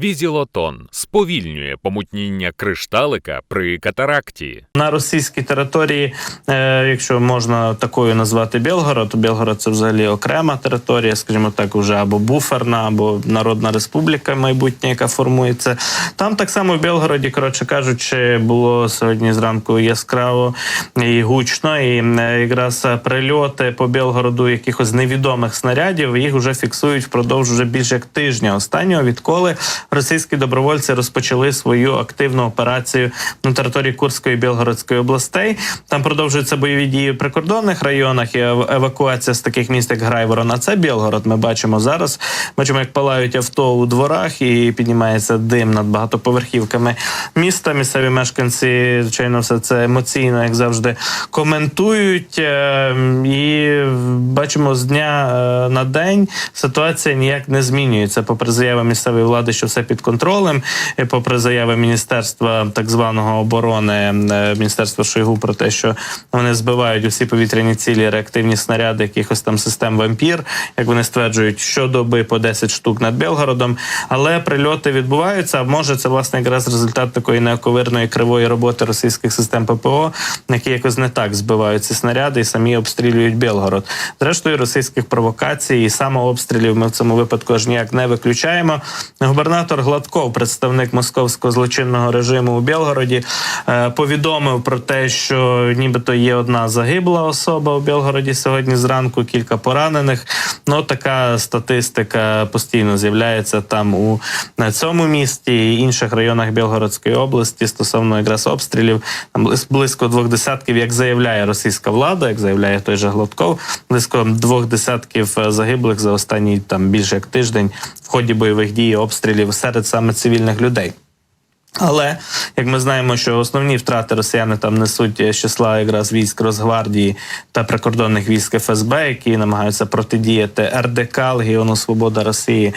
Візілотон сповільнює помутніння кришталика при катаракті. На російській території, якщо можна такою назвати Білгород, Білгород – це взагалі окрема територія, скажімо так, вже або буферна, або Народна Республіка майбутня, яка формується. Там так само в Білгороді, коротше кажучи, було сьогодні зранку яскраво і гучно, і якраз прильоти по Білгороду якихось невідомих снарядів, їх вже фіксують впродовж вже більше як тижня останнього, відколи російські добровольці розпочали свою активну операцію на території Курської і Білгородської областей. Там продовжуються бойові дії в прикордонних районах і евакуація з таких міст, як Грайворон. А це Білгород. Ми бачимо зараз. Бачимо, як палають авто у дворах і піднімається дим над багатоповерхівками міста. Місцеві мешканці, звичайно, все це емоційно, як завжди, коментують. І бачимо, з дня на день ситуація ніяк не змінюється. Попри заяви місцевої влади, що все під контролем, і попри заяви Міністерства так званого оборони, Міністерства Шойгу про те, що вони збивають усі повітряні цілі, реактивні снаряди якихось там систем «Вампір», як вони стверджують, щодоби по 10 штук над Білгородом. Але прильоти відбуваються, а може це, власне, якраз результат такої неоковирної кривої роботи російських систем ППО, які якось не так збивають ці снаряди і самі обстрілюють Білгород. Зрештою, російських провокацій і самообстрілів ми в цьому випадку аж ніяк не виключаємо. Губернатор Гладков, представник московського злочинного режиму у Білгороді, повідомив про те, що нібито є одна загибла особа у Білгороді сьогодні зранку, кілька поранених. Ну, така статистика постійно з'являється там у цьому місті і інших районах Білгородської області стосовно якраз обстрілів. Там близько 20, як заявляє російська влада, як заявляє той же Гладков, близько 20 загиблих за останній там більше як тиждень в ході бойових дій, обстрілів серед саме цивільних людей. Але, як ми знаємо, що основні втрати росіяни там несуть з числа якраз військ Росгвардії та прикордонних військ ФСБ, які намагаються протидіяти РДК, Легіону Свобода Росії,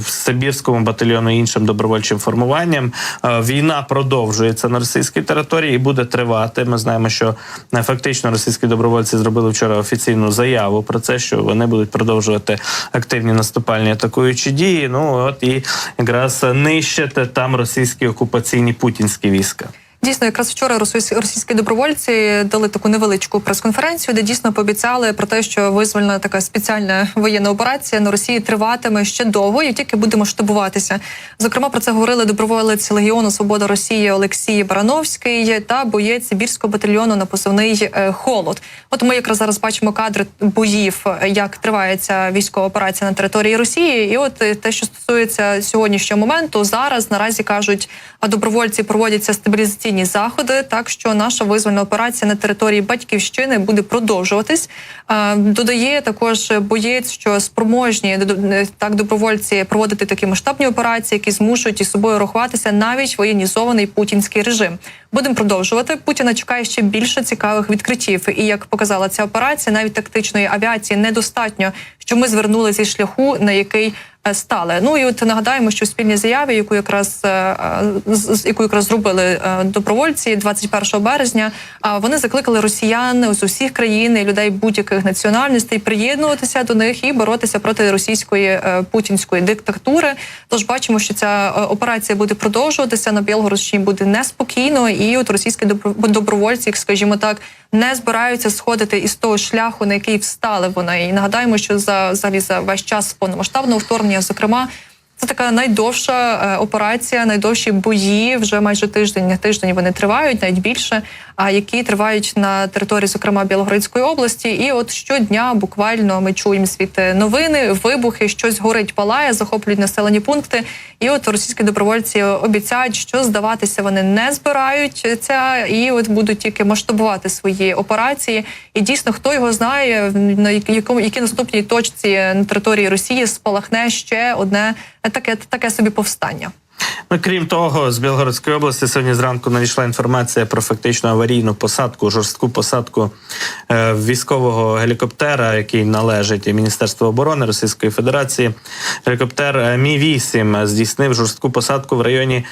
Сибірському батальйону і іншим добровольчим формуванням. Війна продовжується на російській території і буде тривати. Ми знаємо, що фактично російські добровольці зробили вчора офіційну заяву про це, що вони будуть продовжувати активні наступальні атакуючі дії. Ну от і якраз нищити там російські окупаційні путінські війська. Дійсно, якраз вчора російські добровольці дали таку невеличку прес-конференцію, де дійсно пообіцяли про те, що визвольна така спеціальна воєнна операція на Росії триватиме ще довго і тільки буде масштабуватися. Зокрема, про це говорили доброволець Легіону Свобода Росії Олексій Барановський та боєць Сибірського батальйону на позивний «Холод». От ми якраз зараз бачимо кадри боїв, як триває ця військова операція на території Росії. І от те, що стосується сьогоднішнього моменту, наразі кажуть, добровольці проводяться стабілізаційні заходи, так що наша визвольна операція на території Батьківщини буде продовжуватись. Додає також боєць, що спроможні так добровольці проводити такі масштабні операції, які змушують із собою рахуватися навіть воєнізований путінський режим. Будемо продовжувати. Путіна чекає ще більше цікавих відкриттів. І як показала ця операція, навіть тактичної авіації недостатньо, що ми звернули зі шляху, на який стали. Ну і от нагадаємо, що в спільній заяві, яку якраз зробили добровольці 21 березня, вони закликали росіян з усіх країн і людей будь-яких національностей приєднуватися до них і боротися проти російської путінської диктатури. Тож бачимо, що ця операція буде продовжуватися, на Білгородщині буде неспокійно, і от російські добровольці, скажімо так, не збираються сходити із того шляху, на який встали вони. І нагадаємо, що за весь час повномасштабного вторгнення, зокрема, це така найдовша операція, найдовші бої, вже майже тиждень вони тривають, навіть більше, які тривають на території, зокрема, Білгородської області. І от щодня буквально ми чуємо звідти новини, вибухи, щось горить, палає, захоплюють населені пункти. І от російські добровольці обіцяють, що здаватися вони не збираються, і от будуть тільки масштабувати свої операції. І дійсно, хто його знає, на якій наступній точці на території Росії спалахне ще одне таке собі повстання. Ну, крім того, з Білгородської області сьогодні зранку надійшла інформація про фактично аварійну посадку, жорстку посадку військового гелікоптера, який належить Міністерству оборони Російської Федерації. Гелікоптер Мі-8 здійснив жорстку посадку в районі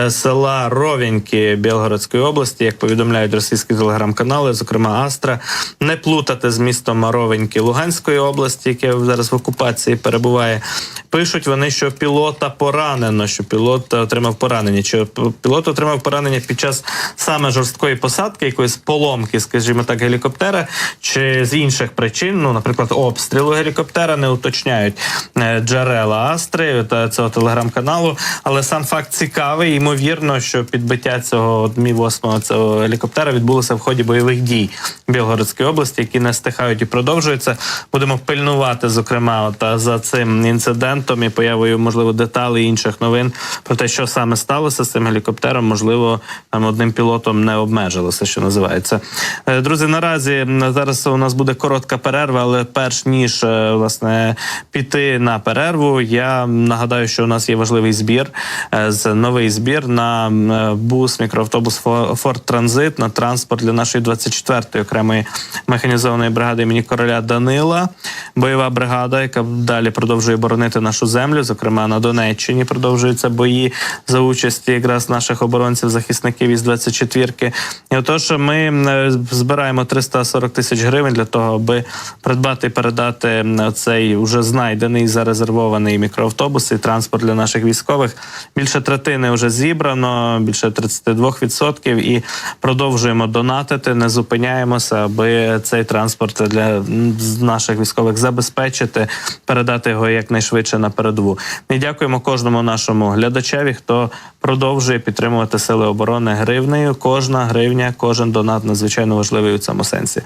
села Ровеньки Білгородської області, як повідомляють російські телеграм-канали, зокрема Астра. Не плутати з містом Ровеньки Луганської області, яке зараз в окупації перебуває. Пишуть вони, що пілота поранено, що пілот отримав поранення. Що пілот отримав поранення під час саме жорсткої посадки, якоїсь поломки, скажімо так, гелікоптера, чи з інших причин, ну, наприклад, обстрілу гелікоптера, не уточняють джерела Астри та цього телеграм-каналу, але сам факт цікавий. Ймовірно, що підбиття цього Мі-8, цього гелікоптера відбулося в ході бойових дій Білгородської області, які не стихають і продовжуються. Будемо пильнувати, зокрема, за цим інцидентом і появою, можливо, деталей інших новин про те, що саме сталося з цим гелікоптером. Можливо, там одним пілотом не обмежилося, що називається. Друзі, наразі зараз у нас буде коротка перерва, але перш ніж, власне, піти на перерву, я нагадаю, що у нас є важливий збір, новий збір на бус, мікроавтобус Форд Транзит, на транспорт для нашої 24-ї окремої механізованої бригади імені короля Данила. Бойова бригада, яка далі продовжує боронити нашу землю, зокрема на Донеччині продовжуються бої за участі якраз наших оборонців-захисників із 24-ки. І отож, ми збираємо 340 тисяч гривень для того, аби придбати і передати цей уже знайдений, зарезервований мікроавтобус і транспорт для наших військових. Більше третини вже зібрано, більше 32%, і продовжуємо донатити, не зупиняємося, аби цей транспорт для наших військових забезпечити, передати його якнайшвидше на передову. І дякуємо кожному нашому глядачеві, хто продовжує підтримувати Сили оборони гривнею. Кожна гривня, кожен донат надзвичайно важливий у цьому сенсі.